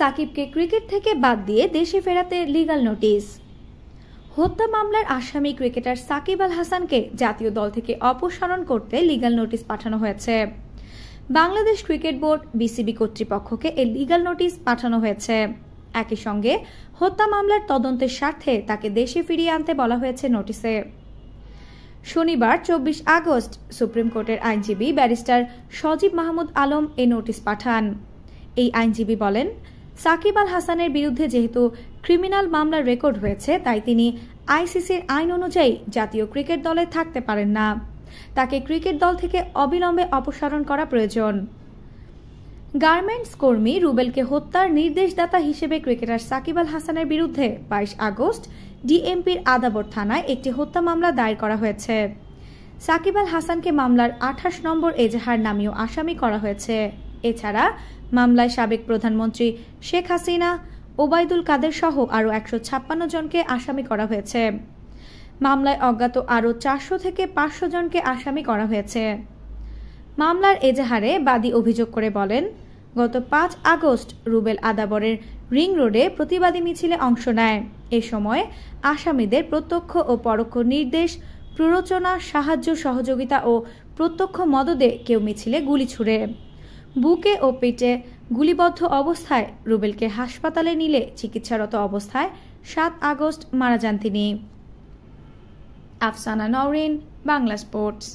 সাকিবকে ক্রিকেট থেকে বাদ দিয়ে দেশে ফেরাতে লিগ্যাল নোটিশ। হত্যা মামলার আসামি ক্রিকেটার সাকিব আল হাসানকে জাতীয় দল থেকে অপসারণ করতে লিগ্যাল নোটিশ পাঠানো হয়েছে। বাংলাদেশ ক্রিকেট বোর্ড বিসিবি কর্তৃপক্ষকে এই লিগ্যাল নোটিশ পাঠানো হয়েছে। একই সঙ্গে হত্যা মামলার তদন্তের স্বার্থে তাকে দেশে ফিরিয়ে আনতে বলা হয়েছে নোটিশে। শনিবার 24 আগস্ট সুপ্রিম কোর্টের আইনজীবী ব্যারিস্টার সজীব মাহমুদ আলম এই নোটিশ পাঠান। এই আইনজীবী বলেন, সাকিব আল হাসানের বিরুদ্ধে যেহেতু ক্রিমিনাল মামলার রেকর্ড হয়েছে, তাই তিনি আইসিসির আইন অনুযায়ী জাতীয় ক্রিকেট দলে থাকতে পারেন না। তাকে ক্রিকেট দল থেকে অবিলম্বে অপসারণ করা প্রয়োজন। গার্মেন্টস কর্মী রুবেলকে হত্যার নির্দেশদাতা হিসেবে ক্রিকেটার সাকিব আল হাসানের বিরুদ্ধে 22 আগস্ট ডিএমপির আদাবর থানায় একটি হত্যা মামলা দায়ের করা হয়েছে। সাকিব আল হাসানকে মামলার 28 নম্বর এজাহার নামেও আসামি করা হয়েছে। এছাড়া মামলায় সাবেক প্রধানমন্ত্রী শেখ হাসিনা, ওবায়দুল কাদের সহ আরও 156 জনকে আসামি করা হয়েছে। মামলায় অজ্ঞাত আরও 400 থেকে 500 জনকে আসামি করা হয়েছে। মামলার এজাহারে বাদী অভিযোগ করে বলেন, গত 5 আগস্ট রুবেল আদাবরের রিং রোডে প্রতিবাদী মিছিলে অংশ নেয়। এ সময় আসামিদের প্রত্যক্ষ ও পরোক্ষ নির্দেশ, প্ররোচনা, সাহায্য, সহযোগিতা ও প্রত্যক্ষ মদদে কেউ মিছিলে গুলি ছুড়ে। বুকে ও পেটে গুলিবদ্ধ অবস্থায় রুবেলকে হাসপাতালে নিলে চিকিৎসারত অবস্থায় 7 আগস্ট মারা যান তিনি। আফসানা নওরিন, বাংলা স্পোর্টস।